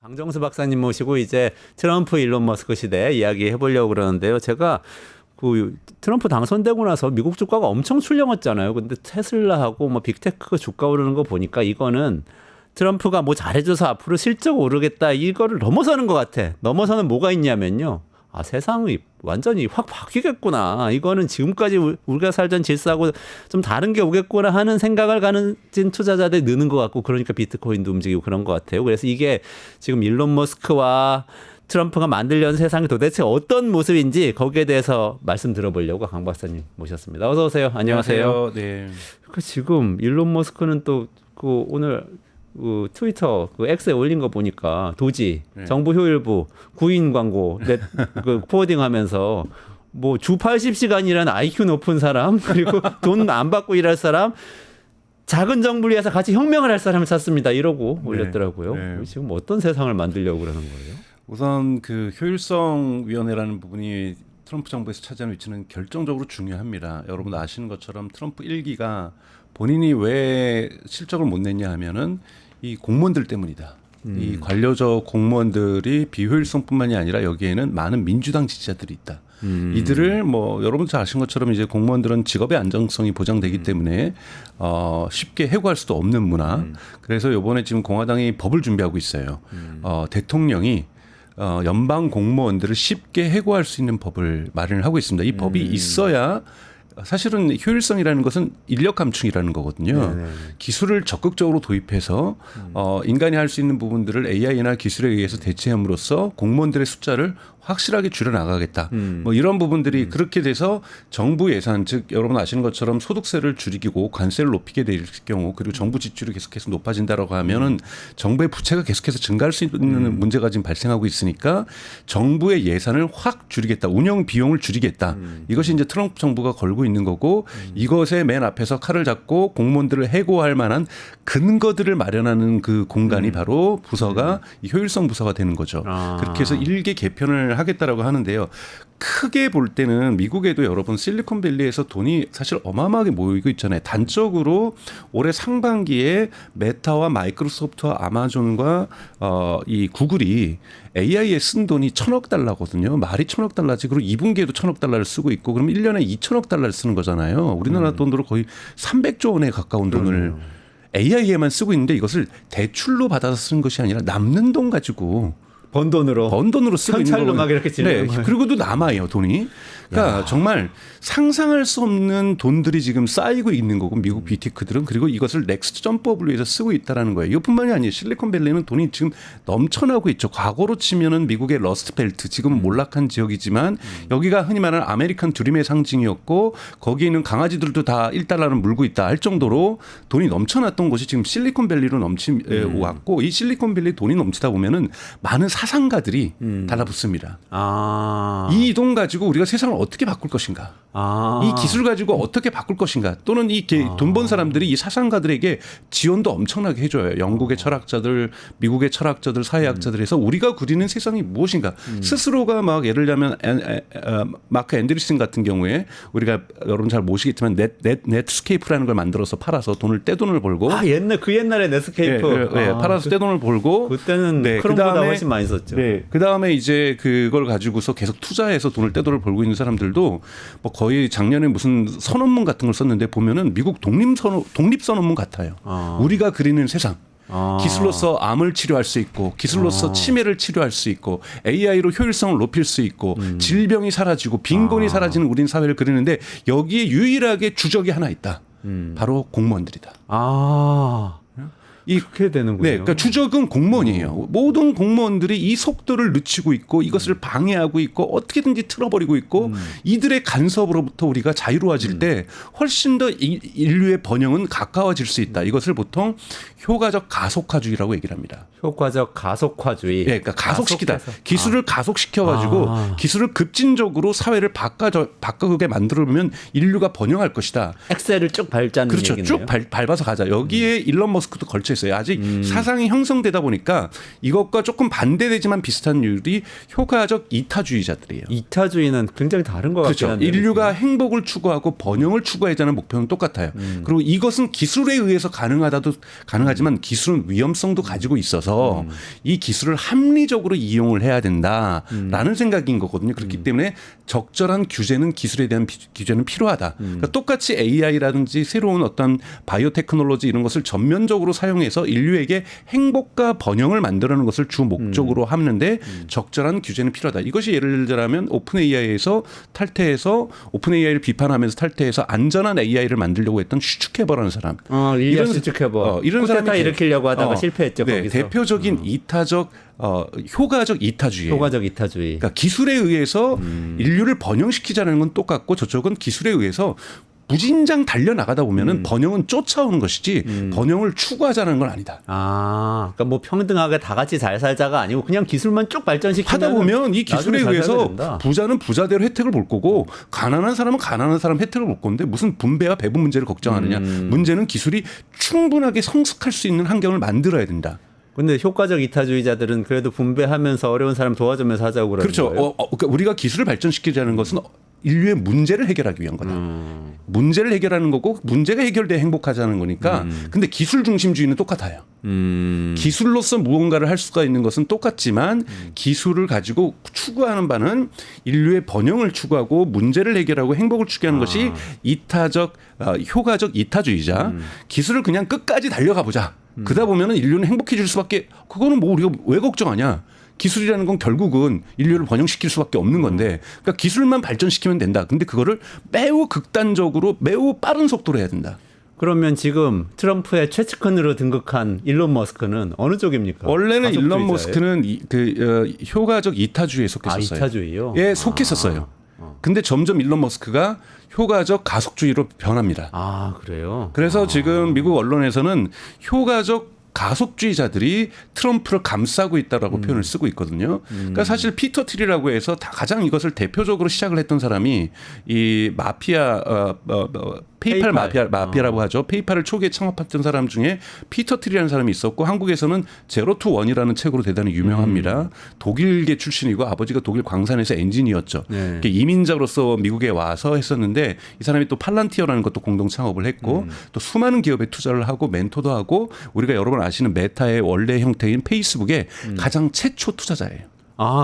강정수 박사님 모시고 이제 트럼프 일론 머스크 시대 이야기 해보려고 그러는데요. 제가 그 트럼프 당선되고 나서 미국 주가가 엄청 출렁었잖아요. 근데 테슬라하고 뭐 빅테크 주가 오르는 거 보니까 이거는 트럼프가 뭐 잘해줘서 앞으로 실적 오르겠다 이거를 넘어서는 것 같아. 넘어서는 뭐가 있냐면요. 아, 세상이 완전히 확 바뀌겠구나. 이거는 지금까지 우리가 살던 질서하고 좀 다른 게 오겠구나 하는 생각을 가진 투자자들이 느는 것 같고, 그러니까 비트코인도 움직이고 그런 것 같아요. 그래서 이게 지금 일론 머스크와 트럼프가 만들려는 세상이 도대체 어떤 모습인지 거기에 대해서 말씀 들어보려고 강 박사님 모셨습니다. 어서 오세요. 안녕하세요. 네. 그 지금 일론 머스크는 또 그 오늘 그 트위터 그 X에 올린 거 보니까 도지 정부 효율부 구인 광고 그 포워딩하면서 뭐 주 80시간이라는 IQ 높은 사람 그리고 돈 안 받고 일할 사람 작은 정부를 위해서 같이 혁명을 할 사람을 찾습니다 이러고 올렸더라고요. 네. 지금 어떤 세상을 만들려고 그러는 거예요? 우선 그 효율성위원회라는 부분이 트럼프 정부에서 차지하는 위치는 결정적으로 중요합니다. 여러분도 아시는 것처럼 트럼프 1기가 본인이 왜 실적을 못 냈냐 하면은 이 공무원들 때문이다. 이 관료적 공무원들이 비효율성뿐만이 아니라 여기에는 많은 민주당 지지자들이 있다. 이들을 뭐 여러분 잘 아시는 것처럼 이제 공무원들은 직업의 안정성이 보장되기 때문에 쉽게 해고할 수도 없는 문화. 그래서 이번에 지금 공화당이 법을 준비하고 있어요. 대통령이 연방 공무원들을 쉽게 해고할 수 있는 법을 마련을 하고 있습니다. 이 법이 있어야 사실은 효율성이라는 것은 인력 감축이라는 거거든요. 네네. 기술을 적극적으로 도입해서 인간이 할 수 있는 부분들을 AI나 기술에 의해서 대체함으로써 공무원들의 숫자를 확실하게 줄여나가겠다. 뭐 이런 부분들이 그렇게 돼서 정부 예산, 즉 여러분 아시는 것처럼 소득세를 줄이고 관세를 높이게 될 경우, 그리고 정부 지출이 계속해서 높아진다라고 하면은 정부의 부채가 계속해서 증가할 수 있는 문제가 지금 발생하고 있으니까 정부의 예산을 확 줄이겠다. 운영 비용을 줄이겠다. 이것이 이제 트럼프 정부가 걸고 있는 거고, 이것의 맨 앞에서 칼을 잡고 공무원들을 해고할 만한 근거들을 마련하는 그 공간이 바로 부서가 이 효율성 부서가 되는 거죠. 그렇게 해서 일개 개편을 하겠다라고 하는데요. 크게 볼 때는 미국에도 여러분 실리콘밸리에서 돈이 사실 어마어마하게 모이고 있잖아요. 단적으로 올해 상반기에 메타와 마이크로소프트와 아마존과 이 구글이 AI에 쓴 돈이 1,000억 달러거든요. 말이 1,000억 달러지. 그리고 2분기에도 1,000억 달러를 쓰고 있고, 그럼 1년에 2,000억 달러를 쓰는 거잖아요. 우리나라 돈으로 거의 300조 원에 가까운 돈을 AI에만 쓰고 있는데, 이것을 대출로 받아서 쓰는 것이 아니라 남는 돈 가지고 번 돈으로 쓰고 있는 현찰로 거고. 막 이렇게 지르는 거예요. 그리고도 남아요, 돈이. 그러니까 정말 상상할 수 없는 돈들이 지금 쌓이고 있는 거고, 미국 빅테크들은. 그리고 이것을 넥스트 점법을 위해서 쓰고 있다라는 거예요. 이것뿐만이 아니에요. 실리콘밸리는 돈이 지금 넘쳐나고 있죠. 과거로 치면은 미국의 러스트벨트, 지금 몰락한 지역이지만 여기가 흔히 말하는 아메리칸 드림의 상징이었고, 거기에 있는 강아지들도 다 1달러를 물고 있다 할 정도로 돈이 넘쳐났던 곳이 지금 실리콘밸리로 왔고, 이 실리콘밸리 돈이 넘치다 보면은 많은 사상가들이 달라붙습니다. 이 돈 가지고 우리가 세상을 어떻게 바꿀 것인가? 이 기술 가지고 어떻게 바꿀 것인가? 또는 이 돈 번 사람들이 이 사상가들에게 지원도 엄청나게 해줘요. 영국의 철학자들, 미국의 철학자들, 사회학자들 해서 우리가 그리는 세상이 무엇인가? 스스로가 막 예를 들면 마크 앤드리슨 같은 경우에 우리가 여러분 잘 모시겠지만 넷스케이프라는 걸 만들어서 팔아서 떼돈을 벌고. 옛날 그 옛날에 넷스케이프 팔아서 떼돈을 벌고. 그때는 크롬보다 훨씬 많이 썼죠. 그 다음에 이제 그걸 가지고서 계속 투자해서 떼돈을 벌고 있는 사람들도 뭐 거의 작년에 무슨 선언문 같은 걸 썼는데 보면은 미국 독립선언문 같아요. 우리가 그리는 세상. 기술로서 암을 치료할 수 있고, 기술로서 치매를 치료할 수 있고, AI로 효율성을 높일 수 있고, 질병이 사라지고 빈곤이 사라지는 우린 사회를 그리는데, 여기에 유일하게 주적이 하나 있다. 바로 공무원들이다. 그렇게 되는군요. 네, 그러니까 주적은 공무원이에요. 모든 공무원들이 이 속도를 늦추고 있고, 이것을 방해하고 있고, 어떻게든지 틀어버리고 있고, 이들의 간섭으로부터 우리가 자유로워질 때 훨씬 더 인류의 번영은 가까워질 수 있다. 이것을 보통 효과적 가속화주의라고 얘기를 합니다. 효과적 가속화주의. 네, 그러니까 가속시키다. 기술을 가속시켜가지고 기술을 급진적으로 사회를 바꾸게 만들어보면 인류가 번영할 것이다. 엑셀을 쭉 밟자는 그렇죠. 얘기네요. 쭉 밟아서 가자. 여기에 일론 머스크도 걸쳐 못했어요. 아직 사상이 형성되다 보니까 이것과 조금 반대되지만 비슷한 율이 효과적 이타주의자들이에요. 이타주의는 굉장히 다른 것 같긴 그렇죠. 한데. 인류가 행복을 추구하고 번영을 추구하자는 목표는 똑같아요. 그리고 이것은 기술에 의해서 가능하지만 기술은 위험성도 가지고 있어서 이 기술을 합리적으로 이용을 해야 된다라는 생각인 거거든요. 그렇기 때문에 적절한 규제는 기술에 대한 규제는 필요하다. 그러니까 똑같이 AI라든지 새로운 어떤 바이오 테크놀로지 이런 것을 전면적으로 사용해서 인류에게 행복과 번영을 만들어내는 것을 주 목적으로 하는데 적절한 규제는 필요하다. 이것이 예를 들자면 오픈 AI에서 탈퇴해서 오픈 AI를 비판하면서 탈퇴해서 안전한 AI를 만들려고 했던 슈츠케버라는 사람. 이런 슈츠케버. 이런 사람이 쿠데타 일으키려고 하다가 실패했죠. 네, 거기서. 대표적인 이타적 효과적 이타주의예요. 효과적 이타주의. 그러니까 기술에 의해서 인류를 번영시키자는 건 똑같고 저쪽은 기술에 의해서 무진장 달려나가다 보면은 번영은 쫓아오는 것이지 번영을 추구하자는 건 아니다. 그러니까 뭐 평등하게 다 같이 잘 살자가 아니고 그냥 기술만 쭉 발전시키면 하다 보면 이 기술에 나중에 잘 살게 의해서 된다. 부자는 부자대로 혜택을 볼 거고 가난한 사람은 가난한 사람 혜택을 볼 건데 무슨 분배와 배분 문제를 걱정하느냐. 문제는 기술이 충분하게 성숙할 수 있는 환경을 만들어야 된다. 근데 효과적 이타주의자들은 그래도 분배하면서 어려운 사람 도와주면서 하자고 그러는 그렇죠. 거예요. 그러니까 우리가 기술을 발전시키자는 것은 인류의 문제를 해결하기 위한 거다. 문제를 해결하는 거고 문제가 해결돼야 행복하자는 거니까. 근데 기술 중심주의는 똑같아요. 기술로서 무언가를 할 수가 있는 것은 똑같지만 기술을 가지고 추구하는 바는 인류의 번영을 추구하고 문제를 해결하고 행복을 추구하는 것이 이타적 효과적 이타주의자. 기술을 그냥 끝까지 달려가 보자. 그러다 보면은 인류는 행복해질 수밖에. 그거는 뭐 우리가 왜 걱정하냐? 기술이라는 건 결국은 인류를 번영시킬 수밖에 없는 건데, 그러니까 기술만 발전시키면 된다. 근데 그거를 매우 극단적으로 매우 빠른 속도로 해야 된다. 그러면 지금 트럼프의 최측근으로 등극한 일론 머스크는 어느 쪽입니까? 원래는 일론 가속주의자예요? 머스크는 효과적 이타주의에 속했었어요. 이타주의요? 예, 속했었어요. 근데 점점 일론 머스크가 효과적 가속주의로 변합니다. 그래요? 그래서 지금 미국 언론에서는 효과적 가속주의자들이 트럼프를 감싸고 있다라고 표현을 쓰고 있거든요. 그러니까 사실 피터 틸이라고 해서 가장 이것을 대표적으로 시작을 했던 사람이 이 마피아 페이팔 마피아라고 하죠. 페이팔을 초기에 창업했던 사람 중에 피터 틸이라는 사람이 있었고 한국에서는 제로 투 원이라는 책으로 대단히 유명합니다. 독일계 출신이고 아버지가 독일 광산에서 엔지니어였죠. 네. 이민자로서 미국에 와서 했었는데 이 사람이 또 팔란티어라는 것도 공동 창업을 했고 또 수많은 기업에 투자를 하고 멘토도 하고 우리가 여러 번 아시는 메타의 원래 형태인 페이스북의 가장 최초 투자자예요.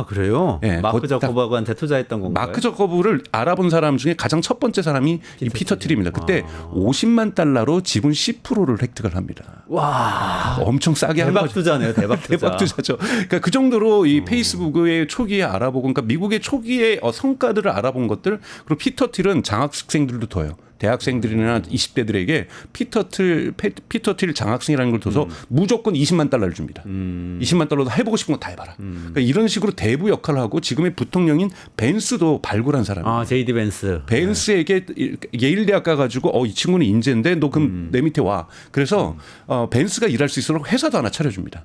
그래요? 네, 마크 저커버그한테 투자했던 건가요? 마크 저커버그를 알아본 사람 중에 가장 첫 번째 사람이 이 피터 틸입니다. 그때 $50만 지분 10%를 획득을 합니다. 와, 엄청 싸게 한 대박 거죠. 투자네요. 대박 투자. 대박 투자죠. 그러니까 그 정도로 이 페이스북의 초기에 알아보고, 그러니까 미국의 초기의 성과들을 알아본 것들. 그리고 피터 틸은 장학생들도 둬요. 대학생들이나 20대들에게 피터 틸 장학생이라는 걸 둬서 무조건 $20만 줍니다. $20만 해보고 싶은 거 다 해봐라. 그러니까 이런 식으로 대부 역할을 하고 지금의 부통령인 벤스도 발굴한 사람이에요. 제이디 벤스. 벤스에게 예일 대학 가가지고 이 친구는 인재인데 너 그럼 내 밑에 와. 그래서 벤스가 일할 수 있도록 회사도 하나 차려줍니다.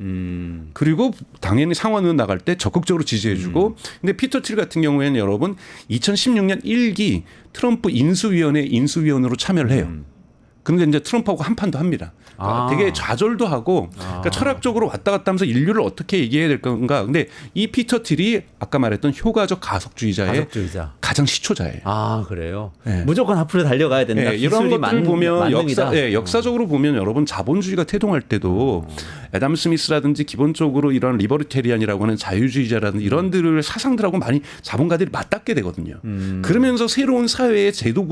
그리고 당연히 상원의원 나갈 때 적극적으로 지지해주고. 근데 피터 틸 같은 경우에는 여러분 2016년 1기 트럼프 인수위원으로 참여를 해요. 그런데 이제 트럼프하고 한판도 합니다. 되게 좌절도 하고 그러니까 철학적으로 왔다 갔다 하면서 인류를 어떻게 얘기해야 될 건가. 근데 이 피터 틸이 아까 말했던 효과적 가속주의자의 가장 시초자예요. 그래요? 네. 무조건 앞으로 달려가야 된다. 네, 이런 것들을 보면 만능이다. 역사적으로 보면 여러분 자본주의가 태동할 때도 애덤 스미스라든지 기본적으로 이런 리버리테리안이라고 하는 자유주의자라든지 이런들을 사상들하고 많이 자본가들이 맞닿게 되거든요. 그러면서 새로운 사회의 제도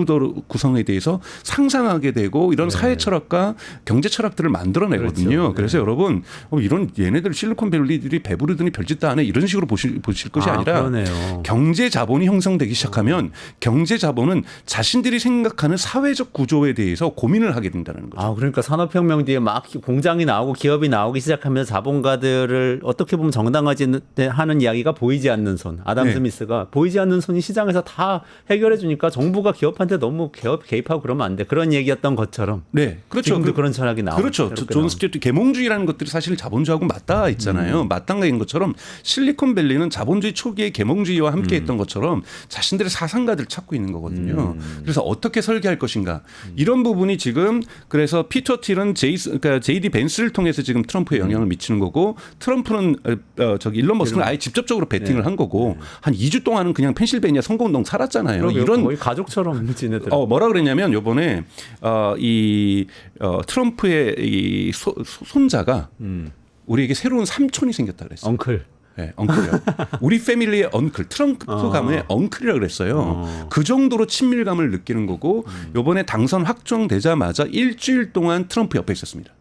구성에 대해서 상상하게 되고 이런 사회 철학과 경제 철학들을 만들어내거든요. 그렇죠. 그래서 여러분 이런 얘네들 실리콘밸리들이 배부르더니 별짓 다 안 해 이런 식으로 보실 것이 아니라 그러네요. 경제 자본이 형성되기 시작하면 경제 자본은 자신들이 생각하는 사회적 구조에 대해서 고민을 하게 된다는 거죠. 그러니까 산업혁명 뒤에 막 공장이 나오고 기업이 나오기 나오기 시작하면서 자본가들을 어떻게 보면 정당화지 하는 이야기가 보이지 않는 손. 아담 네. 스미스가 보이지 않는 손이 시장에서 다 해결해 주니까 정부가 기업한테 너무 개입하고 그러면 안 돼. 그런 얘기였던 것처럼. 네, 그렇죠. 지금도 그런 철학이 나오고. 그렇죠. 존 스튜어트 계몽주의라는 것들이 사실 자본주의하고 맞닿아 있잖아요. 맞닿아인 것처럼 실리콘밸리는 자본주의 초기에 계몽주의와 함께했던 것처럼 자신들의 사상가들을 찾고 있는 거거든요. 그래서 어떻게 설계할 것인가 이런 부분이 지금 그래서 피터 틸은 그러니까 JD 벤스를 통해서 지금 트럼프에 영향을 미치는 거고 트럼프는 저기 일론 머스크는 아예 직접적으로 베팅을 한 거고 한 2주 동안은 그냥 펜실베니아 선거운동 살았잖아요. 이런 거의 가족처럼 지내더라고요. 뭐라 그랬냐면 요번에 트럼프의 이 손자가 우리에게 새로운 삼촌이 생겼다 그랬어요. 엉클. 네, 엉클이요. 우리 패밀리의 엉클, 트럼프 가문의 엉클이라고 그랬어요. 그 정도로 친밀감을 느끼는 거고 요번에 당선 확정되자마자 일주일 동안 트럼프 옆에 있었습니다.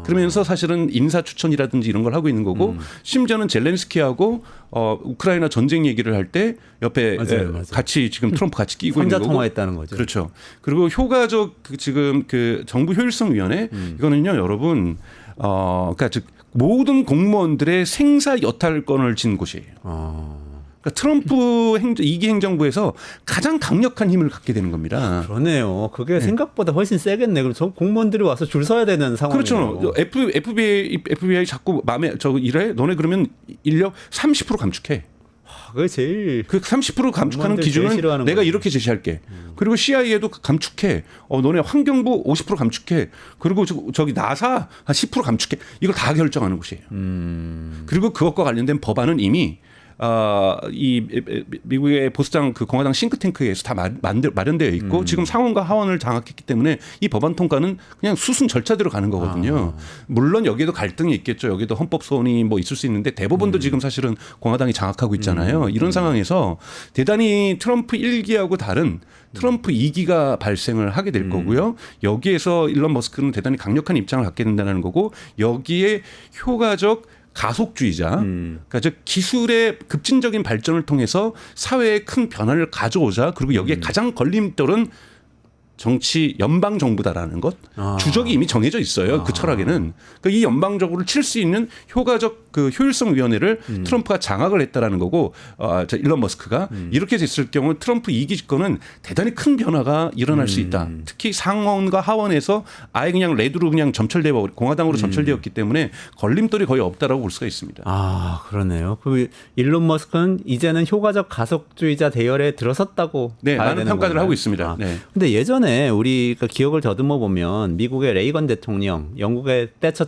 그러면서 사실은 인사 추천이라든지 이런 걸 하고 있는 거고 심지어는 젤렌스키하고 우크라이나 전쟁 얘기를 할 때 옆에 맞아요. 같이 지금 트럼프 같이 끼고 있는 거고. 통화했다는 거죠. 그렇죠. 그리고 효과적 지금 그 정부 효율성위원회 이거는요, 여러분, 그러니까 즉 모든 공무원들의 생사 여탈권을 진 곳이에요. 그러니까 트럼프 2기 행정부에서 가장 강력한 힘을 갖게 되는 겁니다. 그러네요. 그게 생각보다 훨씬 세겠네. 그럼 저 공무원들이 와서 줄 서야 되는 상황이에요. 그렇죠. FBI 자꾸 마음에 이래? 너네 그러면 인력 30% 감축해. 그게 제일 그 30% 감축하는 기준은 내가 거예요. 이렇게 제시할게. 그리고 CIA도 감축해. 너네 환경부 50% 감축해. 그리고 저기 나사 한 10% 감축해. 이걸 다 결정하는 곳이에요. 그리고 그것과 관련된 법안은 이미 이 미국의 보수당 그 공화당 싱크탱크에서 다 마련되어 있고 지금 상원과 하원을 장악했기 때문에 이 법안 통과는 그냥 수순 절차대로 가는 거거든요. 물론 여기에도 갈등이 있겠죠. 여기도 헌법 소원이 뭐 있을 수 있는데 대법원도 지금 사실은 공화당이 장악하고 있잖아요. 이런 상황에서 대단히 트럼프 1기하고 다른 트럼프 2기가 발생을 하게 될 거고요. 여기에서 일론 머스크는 대단히 강력한 입장을 갖게 된다는 거고 여기에 효과적 가속주의자, 그러니까 즉 기술의 급진적인 발전을 통해서 사회에 큰 변화를 가져오자. 그리고 여기에 가장 걸림돌은 정치 연방 정부다라는 것 주적이 이미 정해져 있어요. 그 철학에는 그러니까 이 연방 정부를 칠 수 있는 효과적 그 효율성 위원회를 트럼프가 장악을 했다라는 거고 일론 머스크가 이렇게 됐을 경우 트럼프 2기 집권은 대단히 큰 변화가 일어날 수 있다. 특히 상원과 하원에서 아예 그냥 레드로 그냥 점철되어 공화당으로 점철되었기 때문에 걸림돌이 거의 없다라고 볼 수가 있습니다. 그러네요. 그 일론 머스크는 이제는 효과적 가속주의자 대열에 들어섰다고 네, 봐야 많은 되는 평가들을 건가요? 하고 있습니다. 네. 근데 예전에 우리가 기억을 더듬어 보면 미국의 레이건 대통령, 영국의 대처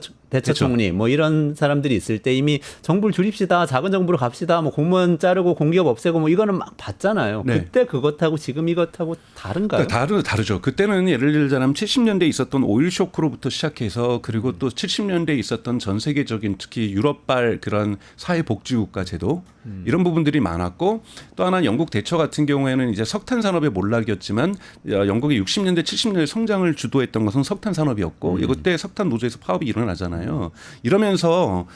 총리 뭐 이런 사람들이 있을 때 이미 정부를 줄입시다, 작은 정부로 갑시다, 뭐 공무원 자르고 공기업 없애고 뭐 이거는 막 봤잖아요. 네. 그때 그것하고 지금 이것하고 다른가요? 그러니까 다르죠. 그때는 예를 들자면 70년대에 있었던 오일 쇼크로부터 시작해서 그리고 또 70년대에 있었던 전 세계적인 특히 유럽발 그런 사회복지국가 제도 이런 부분들이 많았고 또 하나 영국 대처 같은 경우에는 이제 석탄 산업의 몰락이었지만 영국의 60년대 70년대 성장을 주도했던 것은 석탄 산업이었고 이때 석탄 노조에서 파업이 일어나잖아요. 이러면서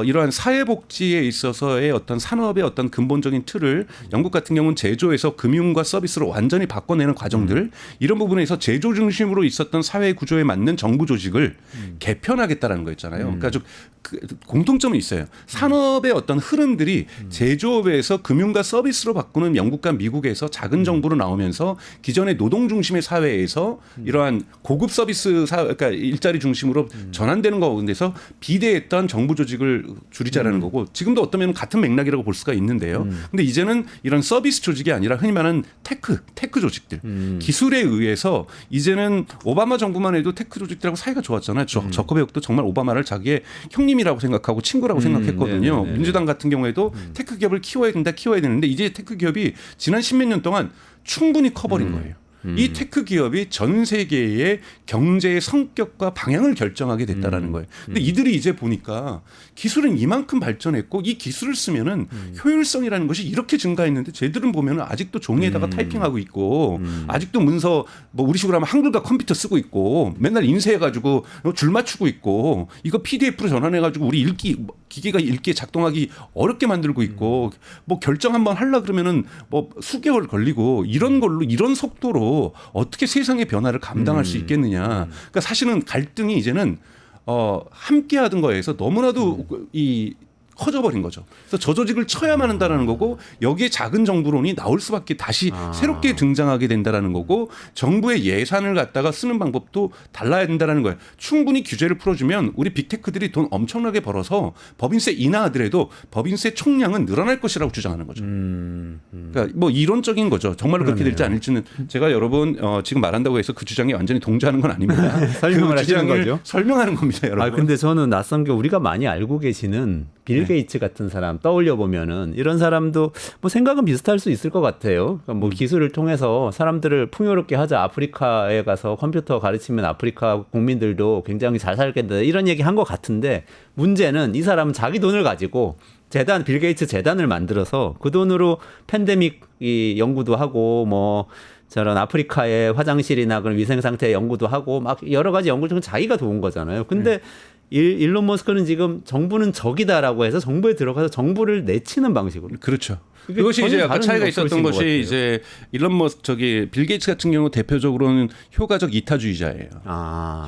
이러한 사회복지에 있어서의 어떤 산업의 어떤 근본적인 틀을 영국 같은 경우는 제조에서 금융과 서비스로 완전히 바꿔내는 과정들 이런 부분에서 제조 중심으로 있었던 사회 구조에 맞는 정부 조직을 개편하겠다라는 거였잖아요. 그러니까 좀 공통점이 있어요. 산업의 어떤 흐름들이 제조업에서 금융과 서비스로 바꾸는 영국과 미국에서 작은 정부로 나오면서 기존의 노동 중심의 사회에서 이러한 고급 서비스 그러니까 일자리 중심으로 전환되는 거에서 비대했던 정부 조직을 줄이자라는 거고 지금도 어쩌면 같은 맥락이라고 볼 수가 있는데요. 근데 이제는 이런 서비스 조직이 아니라 흔히 말하는 테크 조직들 기술에 의해서 이제는 오바마 정부만 해도 테크 조직들하고 사이가 좋았잖아요. 저커베역도 정말 오바마를 자기의 형님이라고 생각하고 친구라고 생각했거든요. 네네네. 민주당 같은 경우에도 테크 기업을 키워야 되는데 이제 테크 기업이 지난 10몇 년 동안 충분히 커버린 거예요. 이 테크 기업이 전 세계의 경제의 성격과 방향을 결정하게 됐다라는 거예요. 근데 이들이 이제 보니까 기술은 이만큼 발전했고 이 기술을 쓰면은 효율성이라는 것이 이렇게 증가했는데 쟤들은 보면은 아직도 종이에다가 타이핑하고 있고 아직도 문서 뭐 우리식으로 하면 한글과 컴퓨터 쓰고 있고 맨날 인쇄해가지고 줄 맞추고 있고 이거 PDF로 전환해가지고 우리 기계가 읽기에 작동하기 어렵게 만들고 있고 뭐 결정 한번 하려 그러면은 뭐 수개월 걸리고 이런 걸로 이런 속도로 어떻게 세상의 변화를 감당할 수 있겠느냐. 그러니까 사실은 갈등이 이제는 함께 하던 거에서 너무나도 이 커져버린 거죠. 그래서 저 조직을 쳐야만 한다는 거고 여기에 작은 정부론이 나올 수밖에 다시 새롭게 등장하게 된다는 거고 정부의 예산을 갖다가 쓰는 방법도 달라야 된다는 거예요. 충분히 규제를 풀어주면 우리 빅테크들이 돈 엄청나게 벌어서 법인세 인하하더라도 법인세 총량은 늘어날 것이라고 주장하는 거죠. 그러니까 뭐 이론적인 거죠. 정말로 그렇게 될지 아닐지는 제가 여러분 지금 말한다고 해서 그 주장에 완전히 동조하는 건 아닙니다. 설명을 그 하시는 주장을 거죠. 설명하는 겁니다, 여러분. 근데 저는 낯선 게 우리가 많이 알고 계시는 빌 게이츠 같은 사람 떠올려 보면은 이런 사람도 뭐 생각은 비슷할 수 있을 것 같아요. 그러니까 뭐 기술을 통해서 사람들을 풍요롭게 하자. 아프리카에 가서 컴퓨터 가르치면 아프리카 국민들도 굉장히 잘 살겠다. 이런 얘기 한 것 같은데 문제는 이 사람은 자기 돈을 가지고 재단 빌 게이츠 재단을 만들어서 그 돈으로 팬데믹 이 연구도 하고 뭐 저런 아프리카의 화장실이나 그런 위생 상태 연구도 하고 막 여러 가지 연구 중에 자기가 도운 거잖아요. 근데 일론 머스크는 지금 정부는 적이다라고 해서 정부에 들어가서 정부를 내치는 방식으로. 그렇죠. 그것이 이제 아까 차이가 있었던 것이 이제 일론 머스크 빌 게이츠 같은 경우 대표적으로는 효과적 이타주의자예요.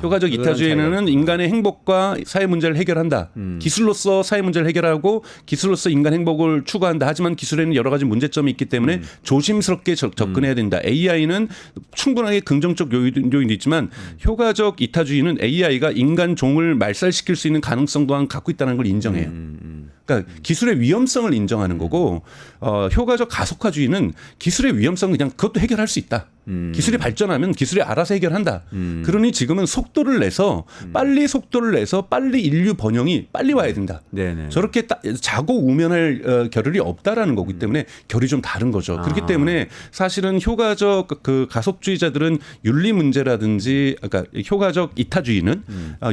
효과적 이타주의는 인간의 행복과 사회 문제를 해결한다. 기술로서 사회 문제를 해결하고 기술로서 인간 행복을 추구한다. 하지만 기술에는 여러 가지 문제점이 있기 때문에 조심스럽게 접근해야 된다. AI는 충분하게 긍정적 요인도 있지만 효과적 이타주의는 AI가 인간 종을 말살시킬 수 있는 가능성 또한 갖고 있다는 걸 인정해요. 그러니까 기술의 위험성을 인정하는 거고 효과적 가속화주의는 기술의 위험성은 그냥 그것도 해결할 수 있다. 기술이 발전하면 기술이 알아서 해결한다. 그러니 지금은 속도를 내서 빨리 속도를 내서 빨리 인류 번영이 빨리 와야 된다. 네네. 저렇게 자고 우면할 겨를이 없다라는 거기 때문에 결이 좀 다른 거죠. 그렇기 때문에 사실은 효과적 그 가속주의자들은 윤리 문제라든지 그러니까 효과적 이타주의는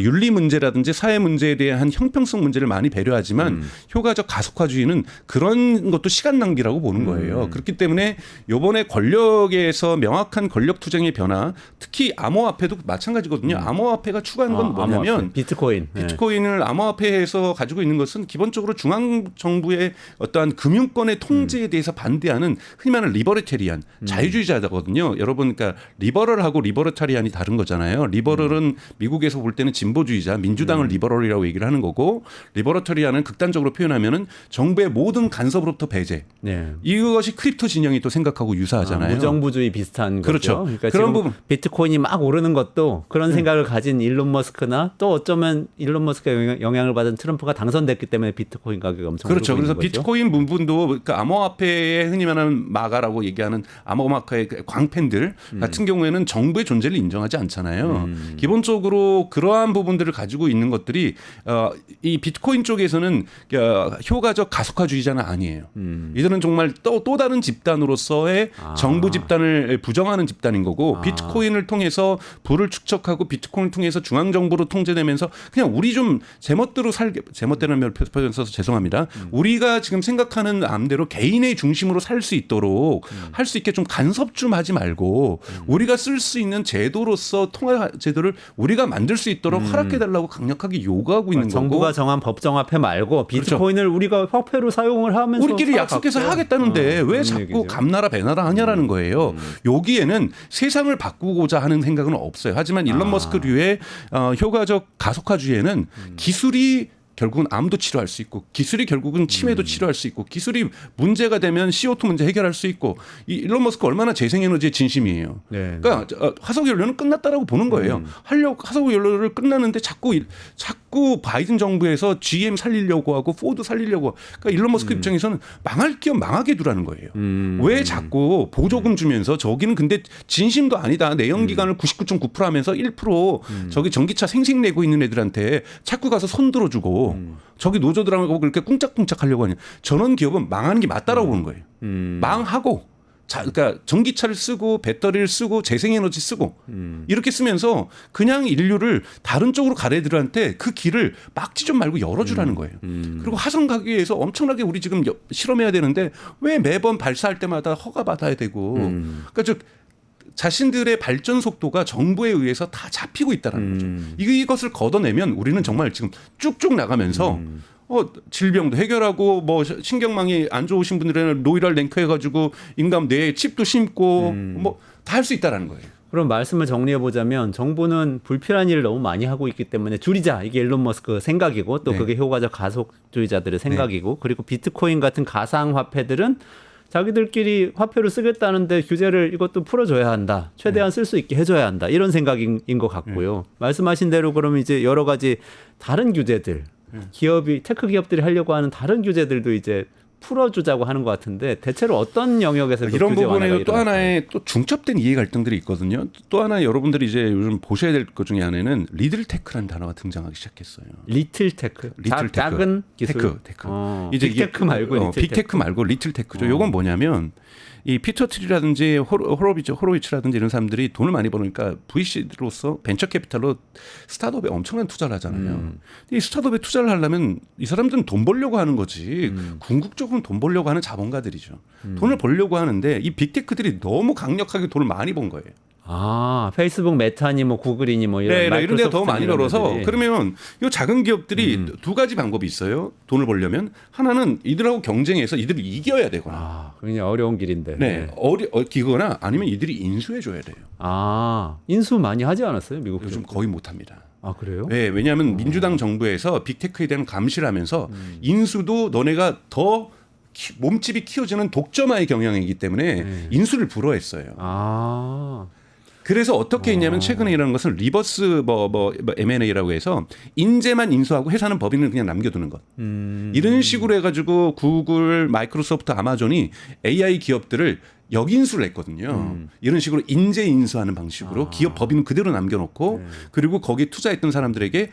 윤리 문제라든지 사회 문제에 대한 형평성 문제를 많이 배려하지만 효과적 가속화주의는 그런 것도 시간 낭비라고 보는 거예요. 그렇기 때문에 이번에 권력에서 명확한 권력 투쟁의 변화, 특히 암호화폐도 마찬가지거든요. 암호화폐가 추구하는 건 뭐냐면 암호화폐. 비트코인. 비트코인을 암호화폐에서 가지고 있는 것은 기본적으로 중앙 정부의 어떠한 금융권의 통제에 대해서 반대하는 흔히 말하는 리버리테리안, 자유주의자거든요. 여러분, 그러니까 리버럴하고 리버리타리안이 다른 거잖아요. 리버럴은 미국에서 볼 때는 진보주의자, 민주당을 리버럴이라고 얘기를 하는 거고, 리버리타리안은 극단적으로 표현하면은 정부의 모든 간섭으로부터 배제. 네. 이것이 크립토 진영이 또 생각하고 유사하잖아요. 무정부주의 비슷한 그렇죠. 거죠. 그러니까 그런 지금 부분. 비트코인이 막 오르는 것도 그런 생각을 가진 일론 머스크나 또 어쩌면 일론 머스크의 영향을 받은 트럼프가 당선됐기 때문에 비트코인 가격이 엄청 그렇죠. 오르고 그래서 있는 거죠. 비트코인 부분도 그러니까 암호화폐의 흔히 말하는 마가라고 얘기하는 암호화폐의 광팬들 같은 경우에는 정부의 존재를 인정하지 않잖아요. 기본적으로 그러한 부분들을 가지고 있는 것들이 이 비트코인 쪽에서는 효과적 가속화주의자는 아니에요. 이들은 정말 또 다른 집단으로서의 정부 집단을 부정하는 집단인 거고 비트코인을 통해서 부를 축적하고 비트코인을 통해서 중앙정부로 통제되면서 그냥 우리 좀 제멋대로 제멋대로는 표현 써서 죄송합니다. 우리가 지금 생각하는 마음대로 개인의 중심으로 살 수 있도록 할 수 있게 좀 간섭 좀 하지 말고 우리가 쓸 수 있는 제도로서 통화 제도를 우리가 만들 수 있도록 허락해달라고 강력하게 요구하고 있는 거고 정부가 정한 법정화폐 말고 비트코인을 그렇죠. 우리가 화폐로 사용을 하면서 우리끼리 약속해서 하겠다는데 왜 자꾸 얘기죠. 감나라 배나라 하냐라는 거예요. 여기에는 세상을 바꾸고자 하는 생각은 없어요. 하지만 일론 머스크류의 효과적 가속화주의에는 기술이 결국은 암도 치료할 수 있고 기술이 결국은 치매도 치료할 수 있고 기술이 문제가 되면 CO2 문제 해결할 수 있고 이 일론 머스크 얼마나 재생에너지의 진심이에요. 네. 그러니까 화석연료는 끝났다라고 보는 거예요. 화석연료를 끝나는데 자꾸 바이든 정부에서 GM 살리려고 하고 포드 살리려고 하고 그러니까 일론 머스크 입장에서는 망할 겸 망하게 두라는 거예요. 왜 자꾸 보조금 주면서 저기는 근데 진심도 아니다. 내연기관을 99.9% 하면서 1% 저기 전기차 생색내고 있는 애들한테 자꾸 가서 손 들어주고 저기 노조들하고 그렇게 꿍짝꿍짝 하려고 하냐. 저런 기업은 망하는 게 맞다라고 보는 거예요. 망하고 그러니까 전기차를 쓰고 배터리를 쓰고 재생에너지 쓰고 이렇게 쓰면서 그냥 인류를 다른 쪽으로 갈 애들한테 그 길을 막지 좀 말고 열어주라는 거예요. 그리고 화성 가기 위해서 엄청나게 우리 지금 실험해야 되는데 왜 매번 발사할 때마다 허가 받아야 되고 그러니까 자신들의 발전 속도가 정부에 의해서 다 잡히고 있다는 거죠. 이것을 걷어내면 우리는 정말 지금 쭉쭉 나가면서 질병도 해결하고 뭐 신경망이 안 좋으신 분들에는 노이랄 랭크해가지고 인간 뇌에 칩도 심고 뭐 다 할 수 있다라는 거예요. 그럼 말씀을 정리해 보자면 정부는 불필요한 일을 너무 많이 하고 있기 때문에 줄이자. 이게 일론 머스크 생각이고 또 네. 그게 효과적 가속주의자들의 생각이고 그리고 비트코인 같은 가상 화폐들은 자기들끼리 화폐를 쓰겠다는데 규제를 이것도 풀어줘야 한다. 최대한 쓸 수 있게 해줘야 한다. 이런 생각인 것 같고요. 말씀하신 대로 그러면 이제 여러 가지 다른 규제들, 기업이 테크 기업들이 하려고 하는 다른 규제들도 이제 풀어주자고 하는 것 같은데 대체로 어떤 영역에서 그 이런 규제 완화가 부분에도 또 일어날까요? 하나의 또 중첩된 이해 갈등들이 있거든요. 또 하나 여러분들이 이제 요즘 보셔야 될 것 중에 하나는 리들테크라는 단어가 등장하기 시작했어요. 리틀 테크, 리틀 작은 기술, 테크. 이제 빅테크 말고 리틀 빅테크 말고 리틀테크죠. 요건 뭐냐면 이 피터 트리라든지 호로위츠라든지 이런 사람들이 돈을 많이 버니까 VC로서 벤처 캐피탈로 스타트업에 엄청난 투자를 하잖아요. 이 스타트업에 투자를 하려면 이 사람들은 돈 벌려고 하는 거지. 궁극적으로는 돈 벌려고 하는 자본가들이죠. 돈을 벌려고 하는데 이 빅테크들이 너무 강력하게 돈을 많이 번 거예요. 아, 페이스북 메타니 뭐 구글이니 뭐 이런 네, 이런 데가 더 많이 벌어서 애들이. 그러면 이 작은 기업들이 두 가지 방법이 있어요. 돈을 벌려면 하나는 이들하고 경쟁해서 이들을 이겨야 되거나 아, 굉장히 어려운 길인데. 네, 기거나 아니면 이들이 인수해 줘야 돼요. 아, 인수 많이 하지 않았어요, 미국? 요즘 거의 못 합니다. 아, 그래요? 네, 왜냐하면 민주당 정부에서 빅테크에 대한 감시를 하면서 인수도 너네가 더 몸집이 키워지는 독점화의 경향이기 때문에 인수를 불허했어요. 아, 그래서 어떻게 했냐면 최근에 일어난 것은 리버스 M&A라고 해서 인재만 인수하고 회사는 법인을 그냥 남겨두는 것. 이런 식으로 해가지고 구글, 마이크로소프트, 아마존이 AI 기업들을 역인수를 했거든요. 이런 식으로 인재 인수하는 방식으로 기업 법인은 그대로 남겨놓고 그리고 거기에 투자했던 사람들에게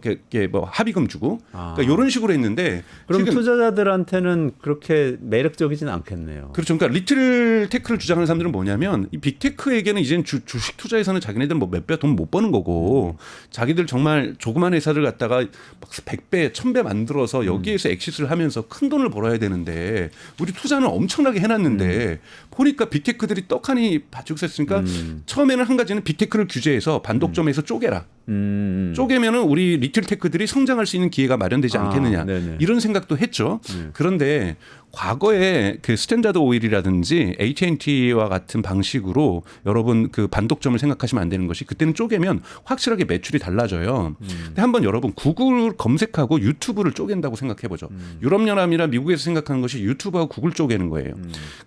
이렇게 합의금 주고 그러니까 이런 식으로 했는데 그럼 지금 투자자들한테는 그렇게 매력적이진 않겠네요. 그렇죠. 그러니까 리틀 테크를 주장하는 사람들은 뭐냐면 이 빅테크에게는 이제는 주식 투자에서는 자기네들은 뭐 몇 배 돈 못 버는 거고 자기들 정말 조그만 회사를 갖다가 막 100배, 1000배 만들어서 여기에서 엑시스를 하면서 큰 돈을 벌어야 되는데 우리 투자는 엄청나게 해놨는데 보니까 빅테크들이 떡하니 바치고 있으니까 처음에는 한 가지는 빅테크를 규제해서 반독점에서 쪼개라. 쪼개면은 우리 리틀 테크들이 성장할 수 있는 기회가 마련되지 않겠느냐. 네네. 이런 생각도 했죠. 그런데 과거에 그 스탠다드 오일이라든지 AT&T와 같은 방식으로 여러분 그 반독점을 생각하시면 안 되는 것이 그때는 쪼개면 확실하게 매출이 달라져요. 근데 한번 여러분 구글 검색하고 유튜브를 쪼갠다고 생각해 보죠. 유럽연합이나 미국에서 생각하는 것이 유튜브하고 구글 쪼개는 거예요.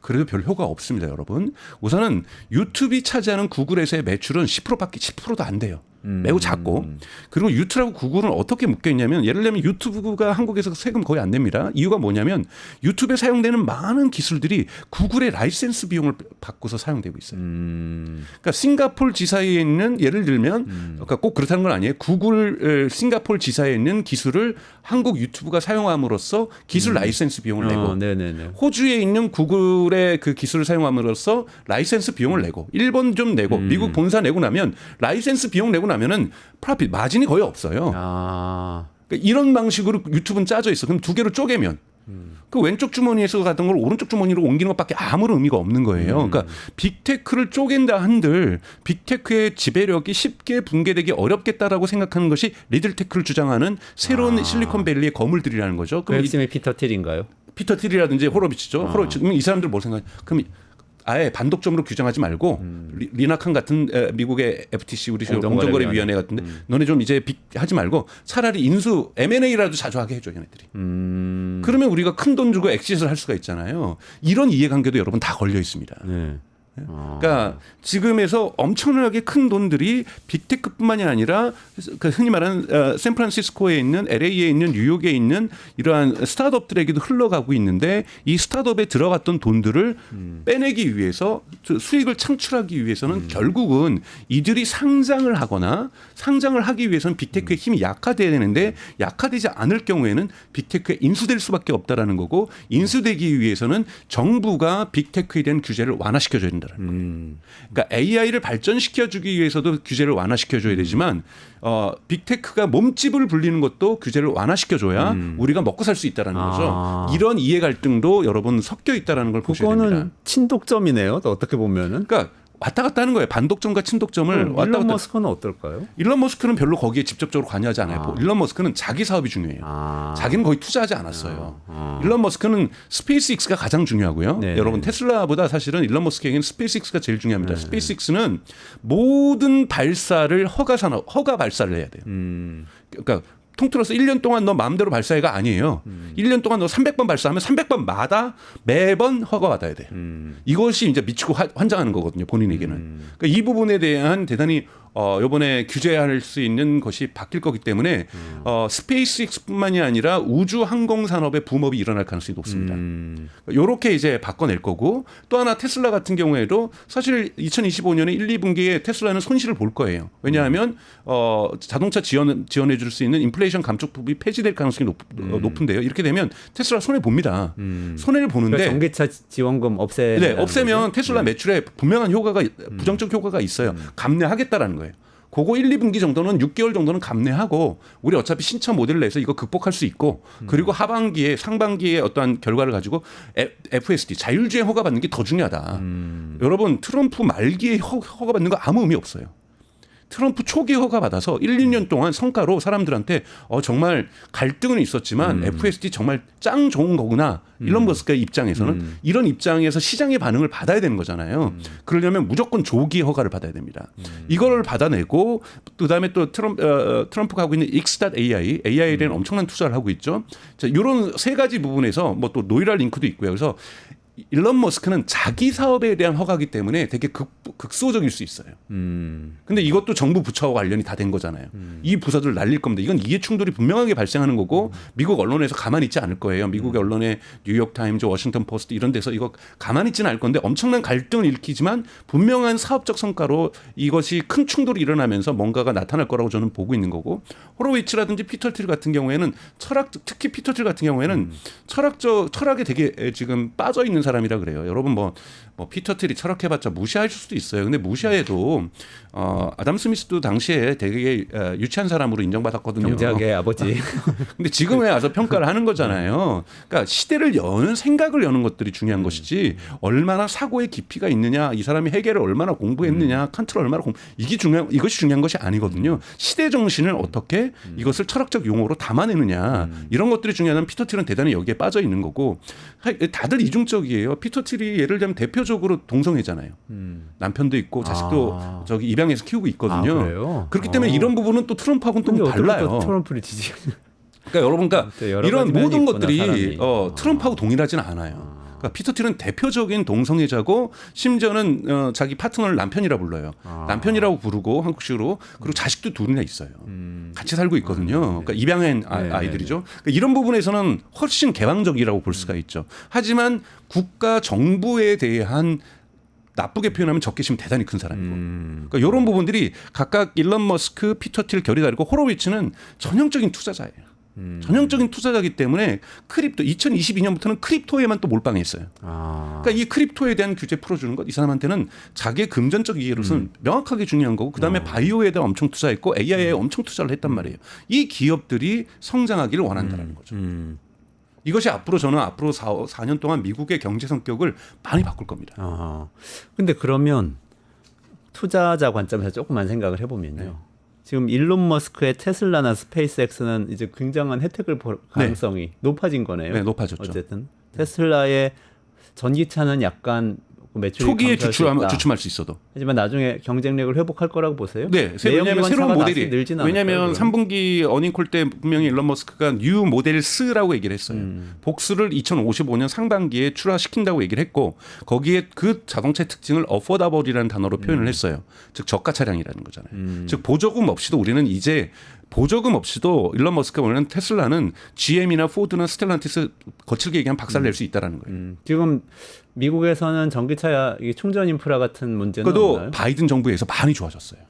그래도 별 효과 없습니다, 여러분. 우선은 유튜브이 차지하는 구글에서의 매출은 10%밖에 10%도 안 돼요. 매우 작고 그리고 유튜브하고 구글은 어떻게 묶여 있냐면 예를 들면 유튜브가 한국에서 세금 거의 안 냅니다. 이유가 뭐냐면 유튜브에 사용되는 많은 기술들이 구글의 라이센스 비용을 받고서 사용되고 있어요. 그러니까 싱가포르 지사에 있는 예를 들면 그러니까 꼭 그렇다는 건 아니에요. 구글 싱가포르 지사에 있는 기술을 한국 유튜브가 사용함으로써 기술 라이센스 비용을 내고 네네네. 호주에 있는 구글의 그 기술을 사용함으로써 라이센스 비용을 내고 일본 좀 내고 미국 본사 내고 나면 라이센스 비용 내고 나면은 프로핏 마진이 거의 없어요. 아, 그러니까 이런 방식으로 유튜브는 짜져 있어. 그럼 두 개로 쪼개면 그 왼쪽 주머니에서 가던 걸 오른쪽 주머니로 옮기는 것밖에 아무런 의미가 없는 거예요. 그러니까 빅테크를 쪼갠다 한들 빅테크의 지배력이 쉽게 붕괴되기 어렵겠다라고 생각하는 것이 리들테크를 주장하는 새로운 실리콘밸리의 거물들이라는 거죠. 그 그럼 핵심이 피터 틸인가요? 피터 틸이라든지 호로비츠죠. 호로비츠. 그럼 이 사람들 뭘 생각해? 그럼 아예 반독점으로 규정하지 말고 리나칸 같은 미국의 FTC 우리 공정거래위원회 같은데 너네 좀 이제 하지 말고 차라리 인수 M&A라도 자주 하게 해줘 얘네들이. 그러면 우리가 큰 돈 주고 엑시스를 할 수가 있잖아요. 이런 이해관계도 여러분 다 걸려 있습니다. 네. 그러니까 지금에서 엄청나게 큰 돈들이 빅테크뿐만이 아니라 그 흔히 말하는 샌프란시스코에 있는 LA에 있는 뉴욕에 있는 이러한 스타트업들에게도 흘러가고 있는데 이 스타트업에 들어갔던 돈들을 빼내기 위해서 수익을 창출하기 위해서는 결국은 이들이 상장을 하거나 상장을 하기 위해서는 빅테크의 힘이 약화돼야 되는데 약화되지 않을 경우에는 빅테크에 인수될 수밖에 없다라는 거고 인수되기 위해서는 정부가 빅테크에 대한 규제를 완화시켜줘야 된다. 그러니까 AI를 발전시켜주기 위해서도 규제를 완화시켜줘야 되지만 빅테크가 몸집을 불리는 것도 규제를 완화시켜줘야 우리가 먹고 살 수 있다는 거죠. 이런 이해 갈등도 여러분 섞여 있다는 걸 보셔야 됩니다. 그거는 친독점이네요. 또 어떻게 보면은. 그러니까 왔다 갔다 하는 거예요. 반독점과 친독점을 왔다 일론 갔다. 머스크는 어떨까요? 일론 머스크는 별로 거기에 직접적으로 관여하지 않아요. 일론 머스크는 자기 사업이 중요해요. 자기는 거의 투자하지 않았어요. 일론 머스크는 스페이스X가 가장 중요하고요. 네. 여러분 테슬라보다 사실은 일론 머스크에게는 스페이스X가 제일 중요합니다. 스페이스X는 모든 발사를 허가 발사를 해야 돼요. 그러니까 통틀어서 1년 동안 너 마음대로 발사해가 아니에요. 1년 동안 너 300번 발사하면 300번마다 매번 허가받아야 돼요. 이것이 이제 미치고 환장하는 거거든요. 본인에게는. 그러니까 이 부분에 대한 대단히 이번에 규제할 수 있는 것이 바뀔 거기 때문에 스페이스X뿐만이 아니라 우주 항공 산업의 붐업이 일어날 가능성이 높습니다. 이렇게 이제 바꿔낼 거고 또 하나 테슬라 같은 경우에도 사실 2025년에 1, 2분기에 테슬라는 손실을 볼 거예요. 왜냐하면 자동차 지원해 줄 수 있는 인플레이션 감축법이 폐지될 가능성이 높은데요. 이렇게 되면 테슬라 손해 봅니다. 손해를 보는데 그러니까 전기차 지원금 없애면 테슬라 매출에 분명한 효과가 부정적 효과가 있어요. 감내하겠다라는 거예요. 그거 1, 2분기 정도는 6개월 정도는 감내하고 우리 어차피 신차 모델을 내서 이거 극복할 수 있고 그리고 하반기에 상반기에 어떠한 결과를 가지고 FSD 자율주행 허가받는 게 더 중요하다. 여러분 트럼프 말기에 허가받는 거 아무 의미 없어요. 트럼프 초기 허가받아서 1, 2년 동안 성과로 사람들한테 정말 갈등은 있었지만 FSD 정말 짱 좋은 거구나. 일론 머스크의 입장에서는 이런 입장에서 시장의 반응을 받아야 되는 거잖아요. 그러려면 무조건 조기 허가를 받아야 됩니다. 이걸 받아내고 그다음에 또 트럼프가 하고 있는 X.AI, AI에는 엄청난 투자를 하고 있죠. 자, 이런 세 가지 부분에서 뭐 또 노이라 링크도 있고요. 그래서 일론 머스크는 자기 사업에 대한 허가이기 때문에 되게 극소적일 수 있어요. 근데 이것도 정부 부처와 관련이 다 된 거잖아요. 이 부서들 날릴 겁니다. 이건 이해 충돌이 분명하게 발생하는 거고 미국 언론에서 가만히 있지 않을 거예요. 미국의 언론에 뉴욕 타임즈, 워싱턴 포스트 이런 데서 이거 가만히 있지는 않을 건데 엄청난 갈등을 일으키지만 분명한 사업적 성과로 이것이 큰 충돌이 일어나면서 뭔가가 나타날 거라고 저는 보고 있는 거고 호로위츠라든지 피터틸 같은 경우에는 특히 피터틸 같은 경우에는 철학에 되게 지금 빠져 있는 사람이라 그래요. 여러분 뭐 피터틸이 철학해봤자 무시하실 수도 있어요. 근데 무시해도 아담 스미스도 당시에 되게 유치한 사람으로 인정받았거든요. 경제학의 아버지. 근데 지금에 와서 평가를 하는 거잖아요. 그러니까 시대를 여는 생각을 여는 것들이 중요한 것이지 얼마나 사고의 깊이가 있느냐, 이 사람이 헤겔을 얼마나 공부했느냐, 칸트를 얼마나 이것이 중요한 것이 아니거든요. 시대 정신을 어떻게 이것을 철학적 용어로 담아내느냐 이런 것들이 중요하다면 피터틸은 대단히 여기에 빠져 있는 거고 다들 이중적이에요. 피터틸이 예를 들면 대표적으로 동성애잖아요. 남편도 있고 자식도 저기 입양해서 키우고 있거든요. 그래요? 그렇기 때문에 이런 부분은 또 트럼프하고는 또 달라요. 트럼프를 지지. 그러니까 여러분, 이런 모든 것들이 있구나, 트럼프하고 동일하지는 않아요. 그러니까 피터틸은 대표적인 동성애자고 심지어는 자기 파트너를 남편이라 불러요. 남편이라고 부르고 한국식으로 그리고 자식도 둘이나 있어요. 같이 살고 있거든요. 그러니까 입양한 아이들이죠. 그러니까 이런 부분에서는 훨씬 개방적이라고 볼 수가 있죠. 하지만 국가 정부에 대한 나쁘게 표현하면 적개심이 대단히 큰 사람이고. 그러니까 이런 부분들이 각각 일론 머스크, 피터틸 결이 다르고 호로위츠는 전형적인 투자자예요. 전형적인 투자자이기 때문에 크립토 2022년부터는 크립토에만 또 몰빵했어요. 그러니까 이 크립토에 대한 규제 풀어주는 것 이 사람한테는 자기의 금전적 이해로서는 명확하게 중요한 거고 그다음에 바이오에 대해 엄청 투자했고 AI에 엄청 투자를 했단 말이에요. 이 기업들이 성장하기를 원한다는 거죠. 이것이 저는 앞으로 4년 동안 미국의 경제 성격을 많이 바꿀 겁니다. 근데 그러면 투자자 관점에서 조금만 생각을 해보면요. 네. 지금 일론 머스크의 테슬라나 스페이스X는 이제 굉장한 혜택을 볼 가능성이 높아진 거네요. 네, 높아졌죠. 어쨌든 테슬라의 전기차는 약간 매출이 초기에 감소할 주춤할 수 있어도. 하지만 나중에 경쟁력을 회복할 거라고 보세요? 네, 왜냐하면 새로운 모델이 왜냐하면 않을까요, 3분기 어닝콜 때 분명히 일론 머스크가 뉴 모델스라고 얘기를 했어요. 복수를 2055년 상반기에 출하시킨다고 얘기를 했고 거기에 그 자동차의 특징을 어포더블이라는 단어로 표현을 했어요. 즉 저가 차량이라는 거잖아요. 즉 보조금 없이도 우리는 이제 보조금 없이도 일론 머스크가 원하는 테슬라는 GM이나 포드나 스텔란티스 거칠게 얘기하면 박살 낼 수 있다는 거예요. 지금 미국에서는 전기차 충전 인프라 같은 문제는 그것도 없나요? 바이든 정부에서 많이 좋아졌어요.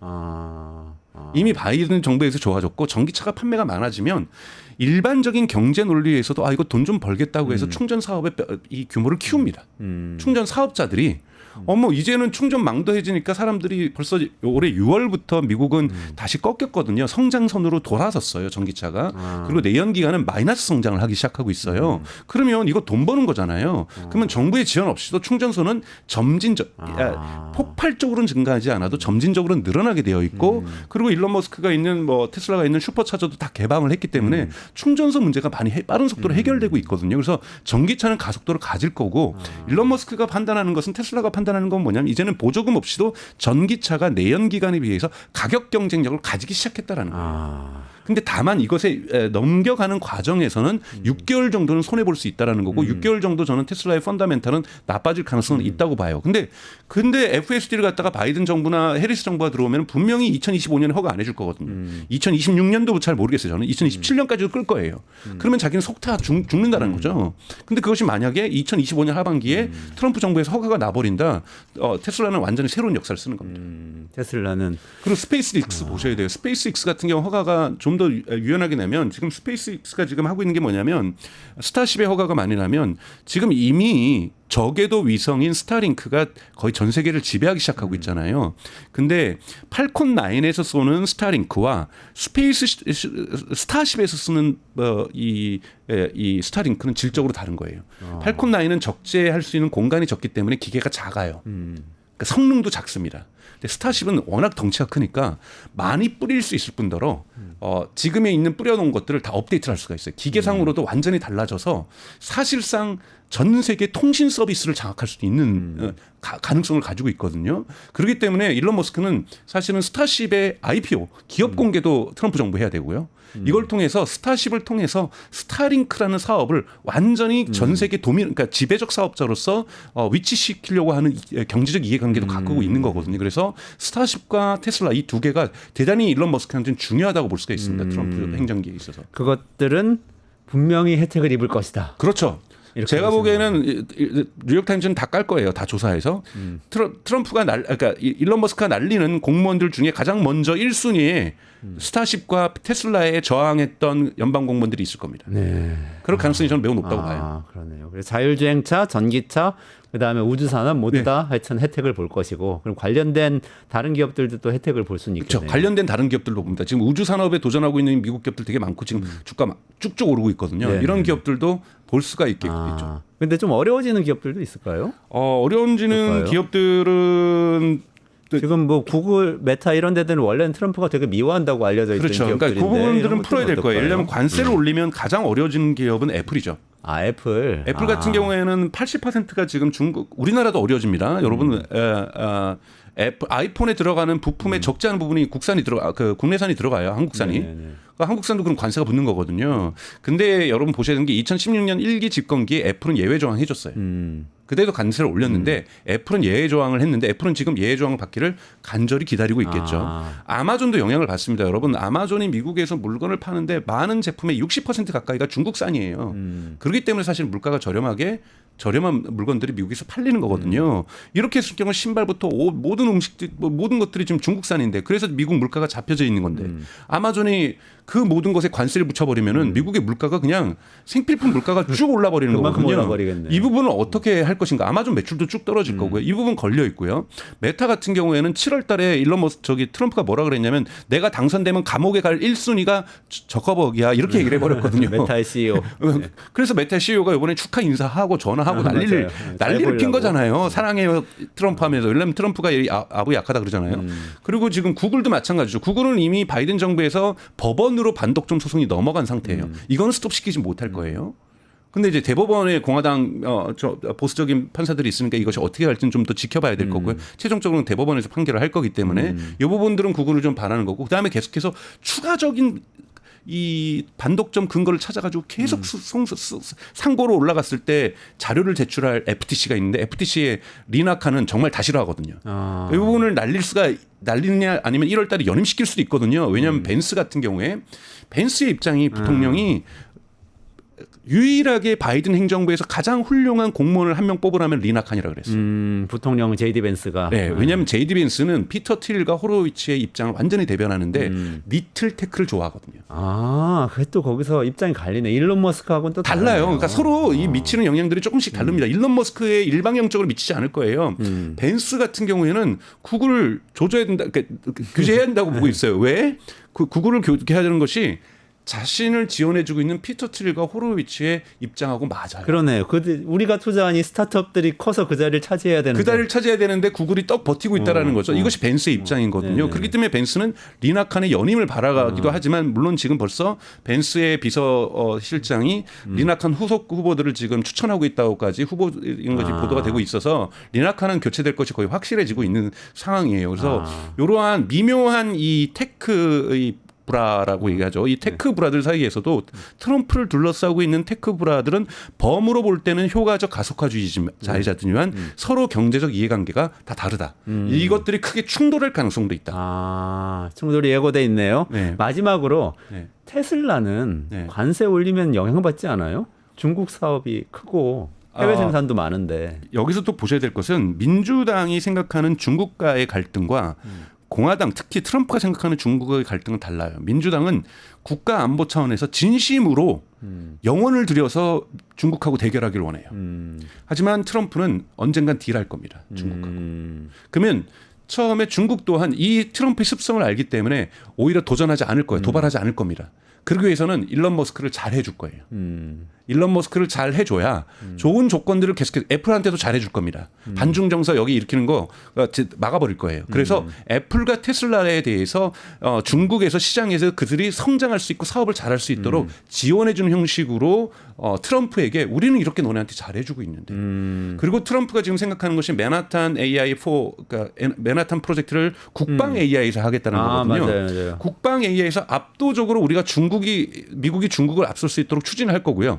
이미 바이든 정부에서 좋아졌고 전기차가 판매가 많아지면 일반적인 경제 논리에서도 이거 돈 좀 벌겠다고 해서 충전 사업의 이 규모를 키웁니다. 충전 사업자들이 이제는 충전 망도해지니까 사람들이 벌써 올해 6월부터 미국은 다시 꺾였거든요. 성장선으로 돌아섰어요, 전기차가. 그리고 내연 기관은 마이너스 성장을 하기 시작하고 있어요. 그러면 이거 돈 버는 거잖아요. 그러면 정부의 지원 없이도 충전소는 폭발적으로는 증가하지 않아도 점진적으로 늘어나게 되어 있고 그리고 일론 머스크가 있는 테슬라가 있는 슈퍼차저도 다 개방을 했기 때문에 충전소 문제가 많이 빠른 속도로 해결되고 있거든요. 그래서 전기차는 가속도를 가질 거고 일론 머스크가 판단하는 것은 테슬라가 판단하는 건 뭐냐면 이제는 보조금 없이도 전기차가 내연기관에 비해서 가격 경쟁력을 가지기 시작했다라는 거예요. 근데 다만 이것에 넘겨가는 과정에서는 6개월 정도는 손해 볼 수 있다라는 거고 6개월 정도 저는 테슬라의 펀더멘탈은 나빠질 가능성은 있다고 봐요. 근데 FSD를 갖다가 바이든 정부나 해리스 정부가 들어오면 분명히 2025년에 허가 안 해줄 거거든요. 2026년도 잘 모르겠어요. 저는 2027년까지도 끌 거예요. 그러면 자기는 속타 죽는다는 거죠. 근데 그것이 만약에 2025년 하반기에 트럼프 정부에서 허가가 나버린다. 테슬라는 완전히 새로운 역사를 쓰는 겁니다. 테슬라는 그리고 스페이스X 보셔야 돼요. 스페이스X 같은 경우 허가가 좀 더 유연하게 내면 지금 스페이스X가 지금 하고 있는 게 뭐냐면 스타쉽의 허가가 많이 나면 지금 이미 저궤도 위성인 스타링크가 거의 전 세계를 지배하기 시작하고 있잖아요. 근데 팔콘 9에서 쏘는 스타링크와 스타쉽에서 쓰는 이 스타링크는 질적으로 다른 거예요. 팔콘 9은 적재할 수 있는 공간이 적기 때문에 기계가 작아요. 그러니까 성능도 작습니다. 근데 스타쉽은 워낙 덩치가 크니까 많이 뿌릴 수 있을 뿐더러 지금에 있는 뿌려놓은 것들을 다 업데이트를 할 수가 있어요. 기계상으로도 완전히 달라져서 사실상 전 세계 통신 서비스를 장악할 수 있는 가능성을 가지고 있거든요. 그렇기 때문에 일론 머스크는 사실은 스타쉽의 IPO 기업 공개도 트럼프 정부 해야 되고요. 이걸 통해서 스타쉽을 통해서 스타링크라는 사업을 완전히 전 세계 그러니까 지배적 사업자로서 위치시키려고 하는 경제적 이해관계도 갖고 있는 거거든요. 그래서 스타쉽과 테슬라 이 두 개가 대단히 일론 머스크한테는 중요하다고 볼 수가 있습니다. 트럼프 행정기에 있어서. 그것들은 분명히 혜택을 입을 것이다. 그렇죠. 제가 보기에는 뉴욕타임즈는 다 깔 거예요. 다 조사해서. 트럼프가 그러니까 일론 머스크가 날리는 공무원들 중에 가장 먼저 1순위에 스타쉽과 테슬라에 저항했던 연방 공무원들이 있을 겁니다. 네. 그럴 가능성이 저는 매우 높다고 봐요. 그러네요. 그래서 자율주행차, 전기차, 그다음에 우주산업 모두 다 하여튼 혜택을 볼 것이고 그럼 관련된 다른 기업들도 또 혜택을 볼 수는 있겠네요. 그렇죠. 관련된 다른 기업들도 봅니다. 지금 우주산업에 도전하고 있는 미국 기업들 되게 많고 지금 주가 쭉쭉 오르고 있거든요. 네네. 이런 기업들도 볼 수가 있겠죠. 근데 좀 어려워지는 기업들도 있을까요? 어려워지는 기업들은 지금 뭐 구글, 메타 이런 데들은 원래는 트럼프가 되게 미워한다고 알려져 있던 그렇죠. 기업들인데 그러니까 그 부분들은 풀어야 될 거예요. 예를 들면 관세를 올리면 가장 어려워지는 기업은 애플이죠. 애플. 애플 같은 경우에는 80%가 지금 우리나라도 어려워집니다. 여러분 애플 아이폰에 들어가는 부품의 적지 않은 부분이 국내산이 들어가요. 한국산이. 그러니까 한국산도 그럼 관세가 붙는 거거든요. 근데 여러분 보셔야 되는 게 2016년 1기 집권기에 애플은 예외 조항 해줬어요. 그때도 관세를 올렸는데 애플은 예외 조항을 했는데 애플은 지금 예외 조항을 받기를 간절히 기다리고 있겠죠. 아마존도 영향을 받습니다. 여러분 아마존이 미국에서 물건을 파는데 많은 제품의 60% 가까이가 중국산이에요. 그렇기 때문에 사실 물가가 저렴한 물건들이 미국에서 팔리는 거거든요. 이렇게 했을 경우 신발부터 옷, 모든 음식들, 모든 것들이 지금 중국산인데 그래서 미국 물가가 잡혀져 있는 건데 아마존이 그 모든 것에 관세를 붙여버리면은 미국의 물가가 그냥 생필품 물가가 쭉 올라버리는 거거든요. 올라버리겠네. 이 부분을 어떻게 할 것인가? 아마존 매출도 쭉 떨어질 거고요. 이 부분 걸려 있고요. 메타 같은 경우에는 7월달에 트럼프가 뭐라 그랬냐면 내가 당선되면 감옥에 갈 1순위가 저커버기야 이렇게 얘기를 해버렸거든요. 메타의 CEO. 그래서 메타 CEO가 이번에 축하 인사하고 전화하고 난리를 핀 거잖아요. 사랑해요 트럼프 하면서. 왜냐하면 트럼프가 아부 약하다 그러잖아요. 그리고 지금 구글도 마찬가지죠. 구글은 이미 바이든 정부에서 법원으로 반독점 소송이 넘어간 상태예요. 이거는 스톱시키지 못할 거예요. 근데 이제 대법원에 공화당 보수적인 판사들이 있으니까 이것이 어떻게 갈지는 좀 더 지켜봐야 될 거고요. 최종적으로는 대법원에서 판결을 할 거기 때문에 이 부분들은 구글을 좀 바라는 거고 그다음에 계속해서 추가적인 이 반독점 근거를 찾아가지고 계속 상고로 올라갔을 때 자료를 제출할 FTC가 있는데 FTC의 리나카는 정말 다 싫어하거든요. 이 부분을 날리느냐 아니면 1월 달에 연임시킬 수도 있거든요. 왜냐하면 벤스 같은 경우에 벤스의 입장이 부통령이 유일하게 바이든 행정부에서 가장 훌륭한 공무원을 한 명 뽑으라면 리나칸이라 그랬어요. 부통령 제이디 벤스가. 네, 왜냐하면 제이디 벤스는 피터 틸과 호로위츠의 입장을 완전히 대변하는데 리틀 테크를 좋아하거든요. 아, 그게 또 거기서 입장이 갈리네. 일론 머스크하고는 또 달라요. 다르네요. 그러니까 서로 이 미치는 영향들이 조금씩 다릅니다. 일론 머스크의 일방향적으로 미치지 않을 거예요. 벤스 같은 경우에는 구글을 조져야 된다, 그러니까 규제해야 된다고 보고 있어요. 왜? 그 구글을 교육해야 되는 것이 자신을 지원해주고 있는 피터 틸과 호로위츠의 입장하고 맞아요. 그러네요. 우리가 투자한 이 스타트업들이 커서 그 자리를 차지해야 되는데. 그 자리를 차지해야 되는데 구글이 떡 버티고 있다라는 거죠. 이것이 벤스의 입장이거든요. 네네. 그렇기 때문에 벤스는 리나칸의 연임을 바라기도 하지만 물론 지금 벌써 벤스의 비서 실장이 리나칸 후속 후보들을 지금 추천하고 있다고까지 후보인 것이 보도가 되고 있어서 리나칸은 교체될 것이 거의 확실해지고 있는 상황이에요. 그래서 이러한 미묘한 이 테크의 브라라고 얘기하죠. 이 테크 브라들 사이에서도 트럼프를 둘러싸고 있는 테크 브라들은 범으로 볼 때는 효과적 가속화주의자이지만 서로 경제적 이해관계가 다 다르다. 이것들이 크게 충돌할 가능성도 있다. 아, 충돌이 예고돼 있네요. 네. 마지막으로 네. 테슬라는 네. 관세 올리면 영향받지 않아요? 중국 사업이 크고 해외 생산도 많은데. 여기서 또 보셔야 될 것은 민주당이 생각하는 중국과의 갈등과 공화당 특히 트럼프가 생각하는 중국의 갈등은 달라요. 민주당은 국가 안보 차원에서 진심으로 영혼을 들여서 중국하고 대결하기를 원해요. 하지만 트럼프는 언젠간 딜할 겁니다. 중국하고. 그러면 처음에 중국 또한 이 트럼프의 습성을 알기 때문에 오히려 도전하지 않을 거예요. 도발하지 않을 겁니다. 그러기 위해서는 일론 머스크를 잘 해줄 거예요. 일론 머스크를 잘 해줘야 좋은 조건들을 계속해서 애플한테도 잘 해줄 겁니다. 반중 정서 여기 일으키는 거 막아버릴 거예요. 그래서 애플과 테슬라에 대해서 중국에서 시장에서 그들이 성장할 수 있고 사업을 잘할 수 있도록 지원해주는 형식으로 트럼프에게 우리는 이렇게 너네한테 잘해주고 있는데 그리고 트럼프가 지금 생각하는 것이 맨하탄 AI4 그러니까 맨하탄 프로젝트를 국방 AI에서 하겠다는 거거든요. 맞아요. 국방 AI에서 압도적으로 우리가 미국이 중국을 앞설 수 있도록 추진할 거고요.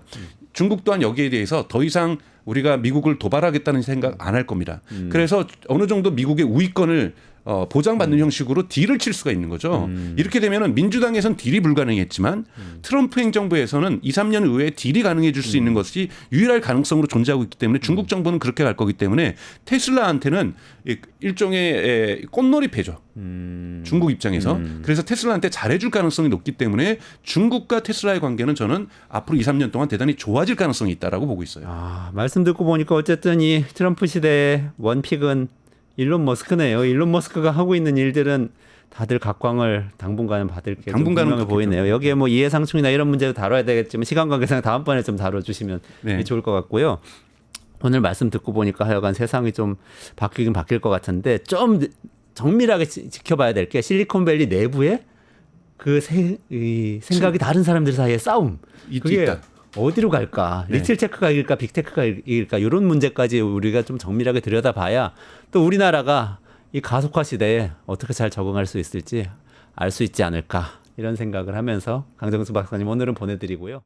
중국 또한 여기에 대해서 더 이상 우리가 미국을 도발하겠다는 생각 안 할 겁니다. 그래서 어느 정도 미국의 우위권을 보장받는 형식으로 딜을 칠 수가 있는 거죠. 이렇게 되면 민주당에선 딜이 불가능했지만 트럼프 행정부에서는 2, 3년 후에 딜이 가능해질 수 있는 것이 유일할 가능성으로 존재하고 있기 때문에 중국 정부는 그렇게 갈 거기 때문에 테슬라한테는 일종의 꽃놀이패죠. 중국 입장에서. 그래서 테슬라한테 잘해줄 가능성이 높기 때문에 중국과 테슬라의 관계는 저는 앞으로 2, 3년 동안 대단히 좋아질 가능성이 있다라고 보고 있어요. 아, 말씀 듣고 보니까 어쨌든 이 트럼프 시대의 원픽은 일론 머스크네요. 일론 머스크가 하고 있는 일들은 다들 각광을 당분간은 받을 게 분명해 보이네요. 여기에 뭐 이해상충이나 이런 문제도 다뤄야 되겠지만 시간 관계상 다음번에 좀 다뤄주시면 좋을 것 같고요. 오늘 말씀 듣고 보니까 하여간 세상이 좀 바뀌긴 바뀔 것 같은데 좀 정밀하게 지켜봐야 될 게 실리콘밸리 내부에 그 생각이 다른 사람들 사이의 싸움. 그게 있다. 어디로 갈까? 리틀 테크가 이길까? 빅테크가 이길까? 이런 문제까지 우리가 좀 정밀하게 들여다봐야 또 우리나라가 이 가속화 시대에 어떻게 잘 적응할 수 있을지 알 수 있지 않을까? 이런 생각을 하면서 강정수 박사님 오늘은 보내드리고요.